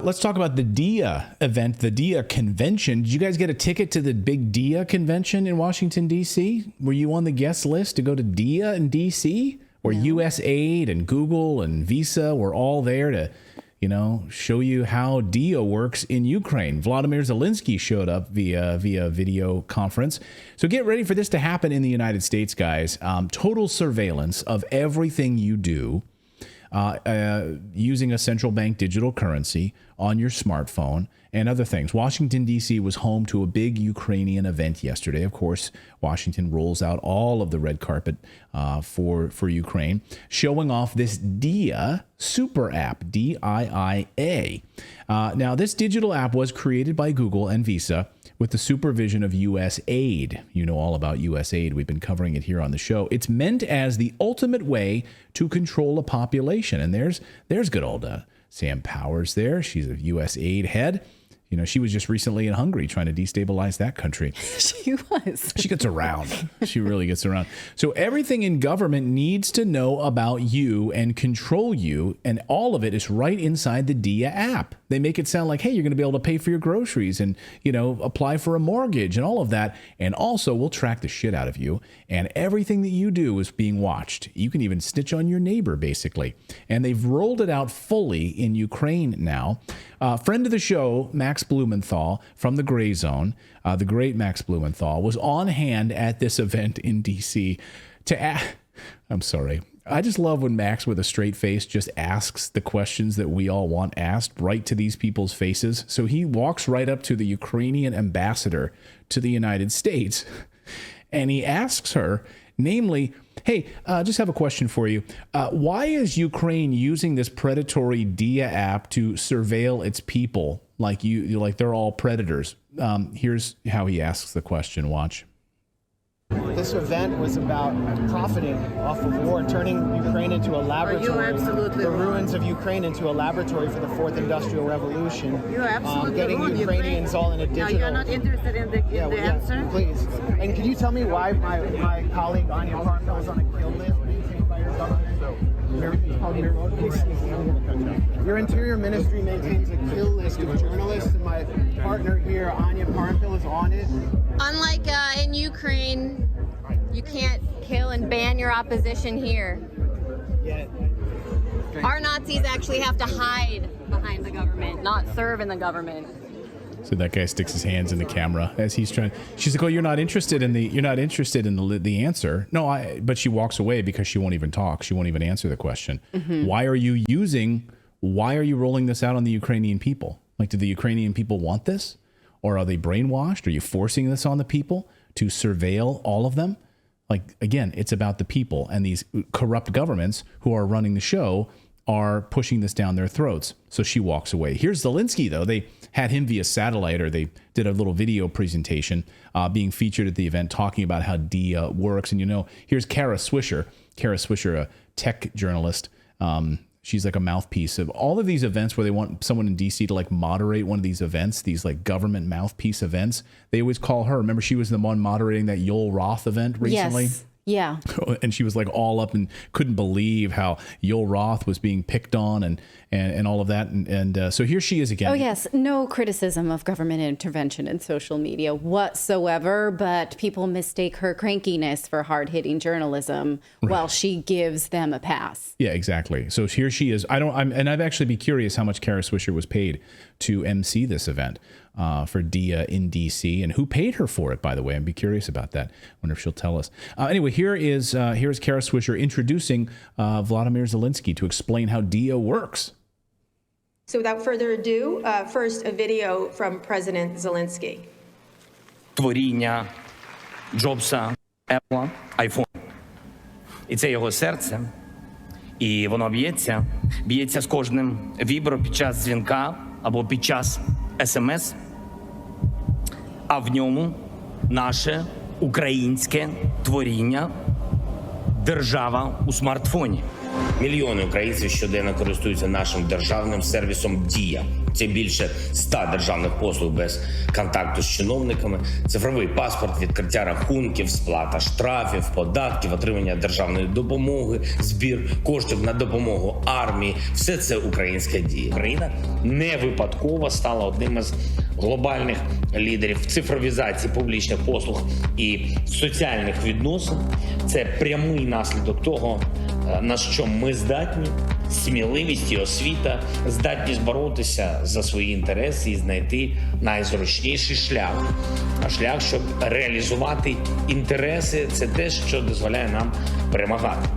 Let's talk about the Diia event, the Diia convention. Did you guys get a ticket to the big Diia convention in Washington, D.C.? Were you on the guest list to go to Diia in D.C.? Where USAID and Google and Visa were all there to, show you how Diia works in Ukraine. Vladimir Zelensky showed up via video conference. So get ready for this to happen in the United States, guys. Total surveillance of everything you do. Using a central bank digital currency on your smartphone and other things. Washington, D.C. was home to a big Ukrainian event yesterday. Of course, Washington rolls out all of the red carpet for Ukraine, showing off this Diia super app, D-I-I-A. Now, this digital app was created by Google and Visa with the supervision of USAID. You know all about USAID. We've been covering it here on the show. It's meant as the ultimate way to control a population. And there's good old Sam Powers there. She's a USAID head. She was just recently in Hungary trying to destabilize that country. She was. She gets around. She really gets around. So everything in government needs to know about you and control you, and all of it is right inside the Diia app. They make it sound like, hey, you're going to be able to pay for your groceries and, apply for a mortgage and all of that. And also, we'll track the shit out of you. And everything that you do is being watched. You can even snitch on your neighbor, basically. And they've rolled it out fully in Ukraine now. Friend of the show, Max Blumenthal from the Gray Zone, the great Max Blumenthal, was on hand at this event in D.C. I'm sorry. I just love when Max, with a straight face, just asks the questions that we all want asked right to these people's faces. So he walks right up to the Ukrainian ambassador to the United States, and he asks her, namely, hey, just have a question for you. Why is Ukraine using this predatory Diia app to surveil its people like they're all predators? Here's how he asks the question. Watch. This event was about profiting off of war, turning Ukraine into a laboratory, the ruins of Ukraine into a laboratory for the fourth industrial revolution. You're absolutely getting wrong. Ukrainians all in a digital... Now, you're not interested in the answer? Please. And can you tell me why my colleague Anya Parnell is on a kill list by your government? Your Interior Ministry maintains a kill list of journalists, and my partner here, Anya Parnell, is on it. Unlike in Ukraine, you can't kill and ban your opposition here. Our Nazis actually have to hide behind the government, not serve in the government. So that guy sticks his hands in the camera as he's trying. She's like, "Oh, you're not interested in the answer." No, but she walks away because she won't even talk. She won't even answer the question. Mm-hmm. Why are you rolling this out on the Ukrainian people? Like, do the Ukrainian people want this? Or are they brainwashed? Are you forcing this on the people to surveil all of them? Like, again, it's about the people, and these corrupt governments who are running the show are pushing this down their throats. So she walks away. Here's Zelensky, though. They had him via satellite, or they did a little video presentation being featured at the event talking about how Diia works. And, here's Kara Swisher, a tech journalist. She's like a mouthpiece of all of these events where they want someone in D.C. to moderate one of these events, these government mouthpiece events. They always call her. Remember, she was the one moderating that Yoel Roth event recently? Yes. Yeah. And she was all up and couldn't believe how Yoel Roth was being picked on and all of that. And so here she is again. Oh, yes. No criticism of government intervention in social media whatsoever, but people mistake her crankiness for hard-hitting journalism while she gives them a pass. Yeah, exactly. So here she is. I'd actually be curious how much Kara Swisher was paid to MC this event for Diia in D.C. and who paid her for it, by the way. I'd be curious about that. Wonder if she'll tell us. Anyway, here's Kara Swisher introducing Vladimir Zelensky to explain how Diia works. So without further ado, first a video from President Zelensky. Творіння Джобса, Apple, iPhone. І це його серце. І воно б'ється з кожним вібро під час дзвінка або під час СМС. А в ньому наше українське творіння «Держава у смартфоні». Мільйони українців щоденно користуються нашим державним сервісом «Дія». Це більше 100 державних послуг без контакту з чиновниками, цифровий паспорт, відкриття рахунків, сплата штрафів, податків, отримання державної допомоги, збір коштів на допомогу армії. Все це українська дія. Україна не випадково стала одним із глобальних лідерів в цифровізації публічних послуг і соціальних відносин. Це прямий наслідок того, на що ми здатні. Сміливість і освіта, здатність боротися за свої інтереси і знайти найзручніший шлях. А шлях, щоб реалізувати інтереси, це те, що дозволяє нам перемагати.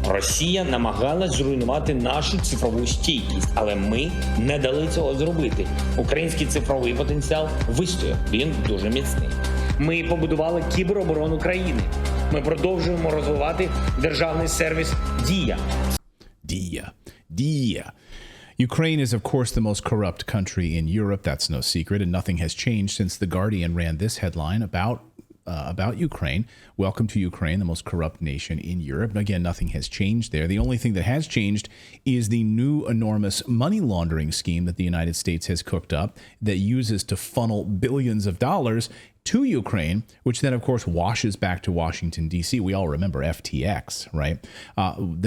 Росія намагалась зруйнувати нашу цифрову стійкість, але ми не дали цього зробити. Український цифровий потенціал вистояв, він дуже міцний. Ми побудували кібероборону країни. Ми продовжуємо розвивати державний сервіс «Дія». Diia. Ukraine is, of course, the most corrupt country in Europe. That's no secret, and nothing has changed since The Guardian ran this headline about Ukraine. Welcome to Ukraine, the most corrupt nation in Europe. And again, nothing has changed there. The only thing that has changed is the new enormous money laundering scheme that the United States has cooked up that uses to funnel billions of dollars to Ukraine, which then, of course, washes back to Washington, D.C. We all remember FTX, right?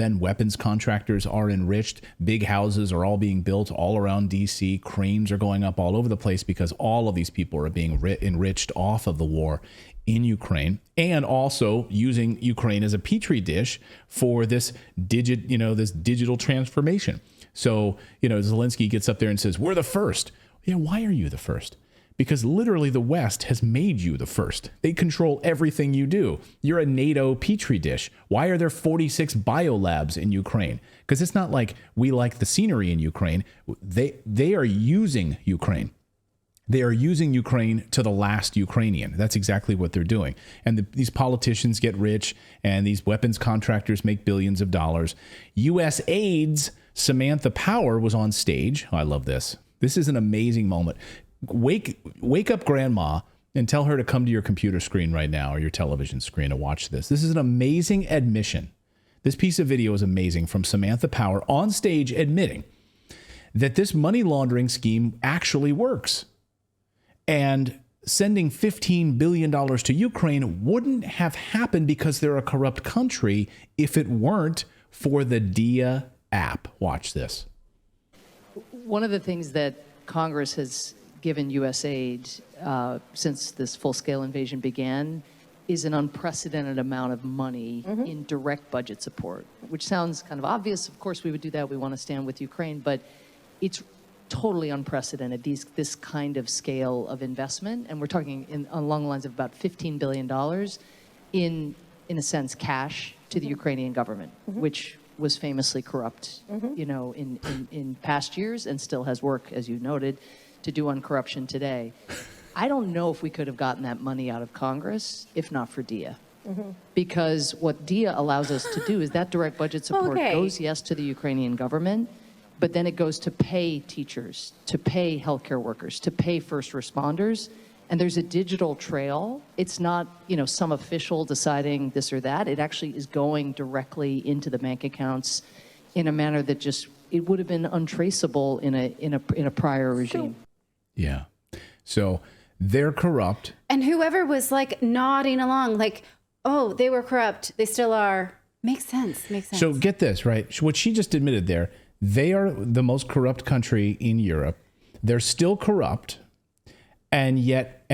Then weapons contractors are enriched. Big houses are all being built all around D.C. Cranes are going up all over the place because all of these people are being enriched off of the war in Ukraine, and also using Ukraine as a petri dish for this digital transformation. So, Zelensky gets up there and says, "We're the first." Yeah, why are you the first? Because literally the West has made you the first. They control everything you do. You're a NATO petri dish. Why are there 46 biolabs in Ukraine? Because it's not like we like the scenery in Ukraine. They are using Ukraine. They are using Ukraine to the last Ukrainian. That's exactly what they're doing. And these politicians get rich, and these weapons contractors make billions of dollars. USAID's Samantha Power was on stage. Oh, I love this. This is an amazing moment. Wake up grandma and tell her to come to your computer screen right now or your television screen and watch this. This is an amazing admission. This piece of video is amazing from Samantha Power on stage admitting that this money laundering scheme actually works. And sending $15 billion to Ukraine wouldn't have happened because they're a corrupt country if it weren't for the Diia app. Watch this. One of the things that Congress has given USAID since this full-scale invasion began is an unprecedented amount of money in direct budget support, which sounds kind of obvious. Of course, we would do that. We want to stand with Ukraine, but it's totally unprecedented, this kind of scale of investment. And we're talking along the lines of about $15 billion in a sense, cash to the Ukrainian government, which was famously corrupt, in past years and still has work, as you noted, to do on corruption today. I don't know if we could have gotten that money out of Congress if not for Diia. Because what Diia allows us to do is that direct budget support goes, yes, to the Ukrainian government, but then it goes to pay teachers, to pay healthcare workers, to pay first responders. And there's a digital trail. It's not, some official deciding this or that. It actually is going directly into the bank accounts in a manner that it would have been untraceable in a prior regime. Yeah. So they're corrupt. And whoever was nodding along, oh, they were corrupt. They still are. Makes sense. So get this, right? What she just admitted there, they are the most corrupt country in Europe. They're still corrupt. And yet,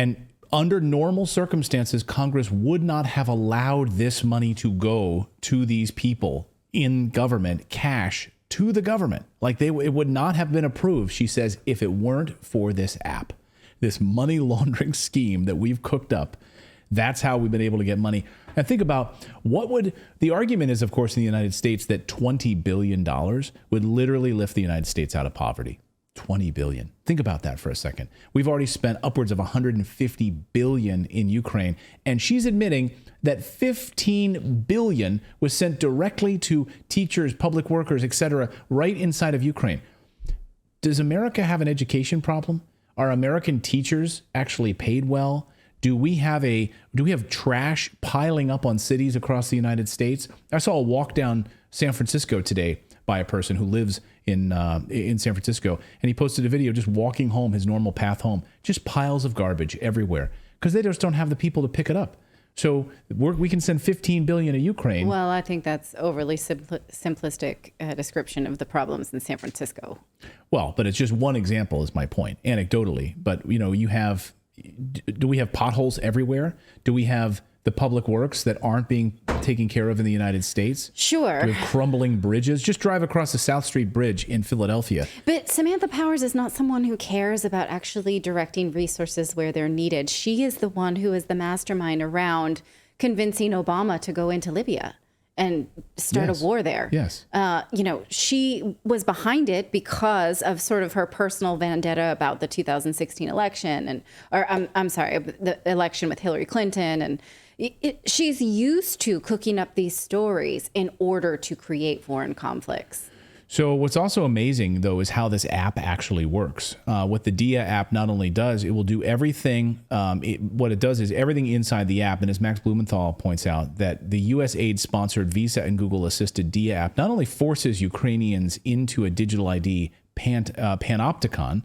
under normal circumstances, Congress would not have allowed this money to go to these people in government, cash to the government. It would not have been approved, she says, if it weren't for this app, this money laundering scheme that we've cooked up. That's how we've been able to get money. And think about the argument is, of course, in the United States that $20 billion would literally lift the United States out of poverty. 20 billion. Think about that for a second. We've already spent upwards of 150 billion in Ukraine, and she's admitting that 15 billion was sent directly to teachers, public workers, etc., right inside of Ukraine. Does America have an education problem? Are American teachers actually paid well? Do we have trash piling up on cities across the United States? I saw a walk down San Francisco today by a person who lives in San Francisco, and he posted a video just walking home, his normal path home, just piles of garbage everywhere because they just don't have the people to pick it up. So we can send $15 billion to Ukraine. Well, I think that's overly simplistic description of the problems in San Francisco. Well, but it's just one example, is my point, anecdotally. But do we have potholes everywhere? Do we have the public works that aren't being taken care of in the United States? Sure. Do we have crumbling bridges? Just drive across the South Street Bridge in Philadelphia. But Samantha Powers is not someone who cares about actually directing resources where they're needed. She is the one who is the mastermind around convincing Obama to go into Libya and start a war there. Yes. She was behind it because of sort of her personal vendetta about the 2016 election the election with Hillary Clinton. And she's used to cooking up these stories in order to create foreign conflicts. So what's also amazing, though, is how this app actually works. What the Diia app not only does, it will do everything. What it does is everything inside the app. And as Max Blumenthal points out, that the USAID-sponsored Visa and Google-assisted Diia app not only forces Ukrainians into a digital ID panopticon,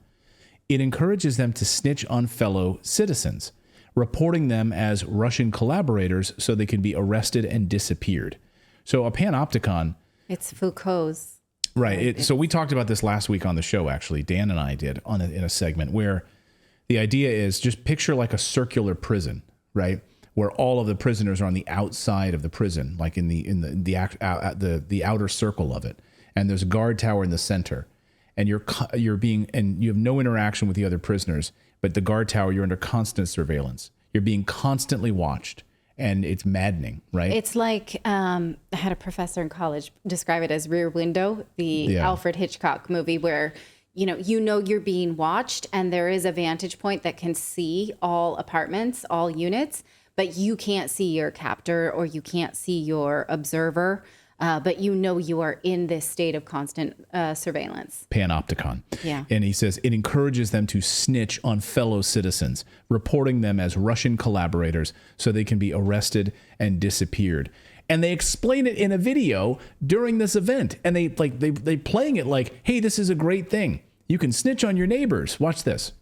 it encourages them to snitch on fellow citizens, reporting them as Russian collaborators so they can be arrested and disappeared. So a panopticon... It's Foucault's. Right. So we talked about this last week on the show, actually. Dan and I did in a segment where the idea is just picture like a circular prison, right? Where all of the prisoners are on the outside of the prison, like in the outer circle of it. And there's a guard tower in the center. And you have no interaction with the other prisoners, but the guard tower, you're under constant surveillance. You're being constantly watched. And it's maddening, right? It's like I had a professor in college describe it as Rear Window, the Alfred Hitchcock movie, where you're being watched, and there is a vantage point that can see all apartments, all units, but you can't see your captor or you can't see your observer. But you are in this state of constant surveillance. Panopticon. Yeah. And he says it encourages them to snitch on fellow citizens, reporting them as Russian collaborators so they can be arrested and disappeared. And they explain it in a video during this event. And they playing it like, hey, this is a great thing. You can snitch on your neighbors. Watch this.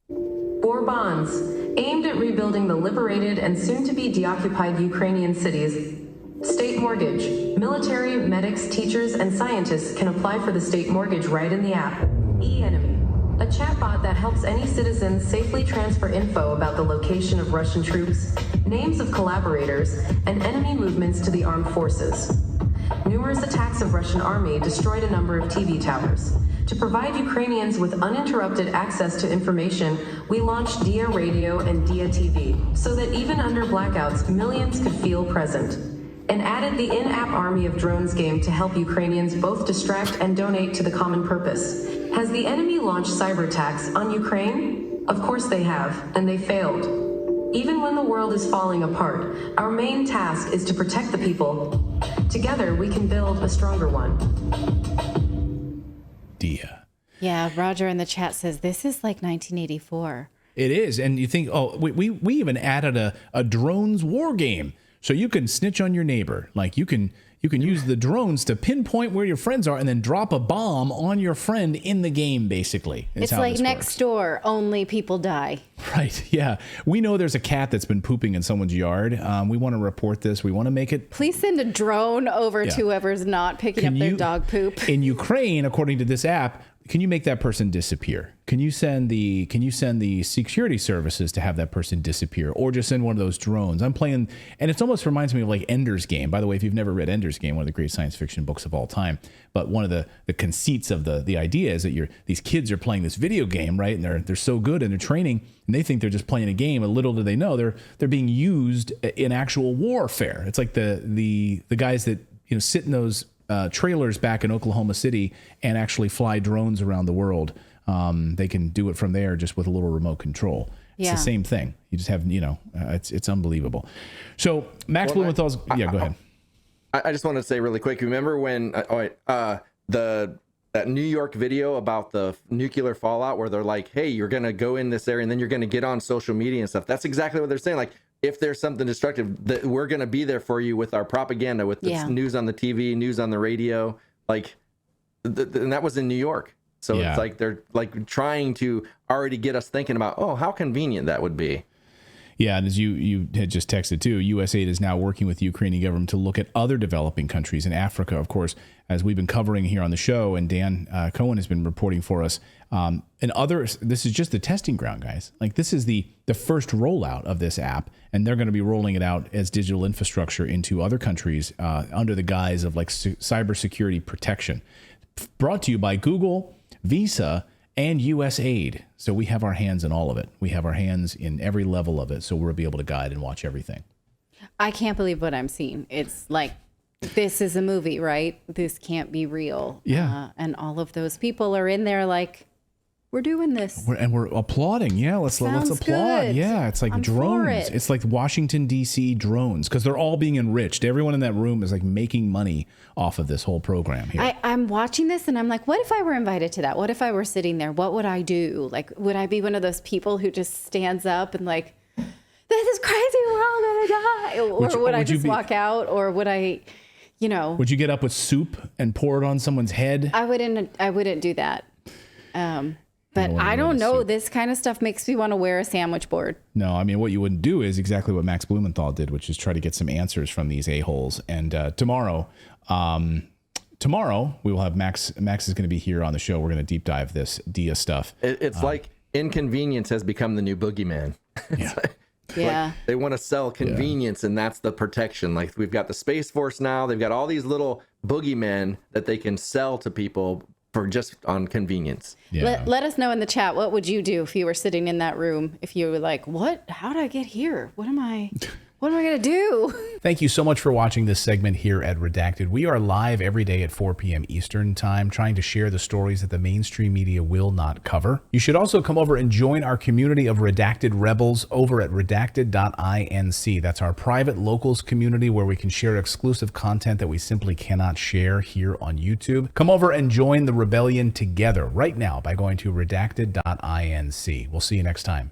War bonds aimed at rebuilding the liberated and soon-to-be deoccupied Ukrainian cities. State mortgage. Military, medics, teachers, and scientists can apply for the state mortgage right in the app. E-Enemy, a chatbot that helps any citizen safely transfer info about the location of Russian troops, names of collaborators, and enemy movements to the armed forces. Numerous attacks of Russian army destroyed a number of TV towers. To provide Ukrainians with uninterrupted access to information, we launched Diia Radio and Diia TV, so that even under blackouts, millions could feel present. And added the in-app Army of Drones game to help Ukrainians both distract and donate to the common purpose. Has the enemy launched cyber attacks on Ukraine? Of course they have, and they failed. Even when the world is falling apart, our main task is to protect the people. Together, we can build a stronger one. Diia. Yeah, Roger in the chat says this is like 1984. It is. And you think, we even added a drones war game. So you can snitch on your neighbor. Like you can use the drones to pinpoint where your friends are and then drop a bomb on your friend in the game, basically. It's like Next Door, only people die. Right, yeah. We know there's a cat that's been pooping in someone's yard. We want to report this. We want to make it... Please send a drone over to whoever's not picking up their dog poop. In Ukraine, according to this app, can you make that person disappear? Can you send the security services to have that person disappear, or just send one of those drones? I'm playing, and it almost reminds me of like Ender's Game. By the way, if you've never read Ender's Game, one of the great science fiction books of all time, but one of the conceits of the idea is that these kids are playing this video game, right? And they're so good and they're training, and they think they're just playing a game. And little do they know they're being used in actual warfare. It's like the guys that sit in those trailers back in Oklahoma City and actually fly drones around the world. They can do it from there just with a little remote control. It's the same thing. You just have, it's unbelievable. So Max Blumenthal's, go ahead. I just wanted to say really quick. Remember when that New York video about the nuclear fallout where they're like, hey, you're going to go in this area and then you're going to get on social media and stuff. That's exactly what they're saying. Like, if there's something destructive, that we're going to be there for you with our propaganda, with the news on the TV, news on the radio. Like, and that was in New York. So Yeah. it's like they're like trying to already get us thinking about, oh, how convenient that would be. Yeah, and as you had just texted too, USAID is now working with the Ukrainian government to look at other developing countries in Africa, of course, as we've been covering here on the show, and Dan Cohen has been reporting for us. And others, this is just the testing ground, guys. Like this is the first rollout of this app, and they're going to be rolling it out as digital infrastructure into other countries under the guise of like cybersecurity protection. Brought to you by Google, Visa, and USAID. So we have our hands in all of it. We have our hands in every level of it. So we'll be able to guide and watch everything. I can't believe what I'm seeing. It's like, this is a movie, right? This can't be real. Yeah. And all of those people are in there like, we're doing this. We're applauding. Yeah, let's applaud. Good. Yeah, it's like I'm drones. for it. It's like Washington, D.C. drones, because they're all being enriched. Everyone in that room is like making money off of this whole program here. I'm watching this and I'm like, what if I were invited to that? What if I were sitting there? What would I do? Like, would I be one of those people who just stands up and like, this is crazy, we're all gonna die? Or would I just walk out? Or would I, Would you get up with soup and pour it on someone's head? I wouldn't do that. But I don't know. This kind of stuff makes me want to wear a sandwich board. No, I mean, what you wouldn't do is exactly what Max Blumenthal did, which is try to get some answers from these a-holes. And tomorrow we will have Max. Max is going to be here on the show. We're going to deep dive this Diia stuff. It's like inconvenience has become the new boogeyman. Yeah. Yeah. Like they want to sell convenience, and that's the protection. Like we've got the Space Force now. They've got all these little boogeymen that they can sell to people for just on convenience. Yeah. Let us know in the chat, what would you do if you were sitting in that room? If you were like, what? How did I get here? What am I going to do? Thank you so much for watching this segment here at Redacted. We are live every day at 4 p.m. Eastern time, trying to share the stories that the mainstream media will not cover. You should also come over and join our community of Redacted Rebels over at redacted.inc. That's our private locals community where we can share exclusive content that we simply cannot share here on YouTube. Come over and join the rebellion together right now by going to redacted.inc. We'll see you next time.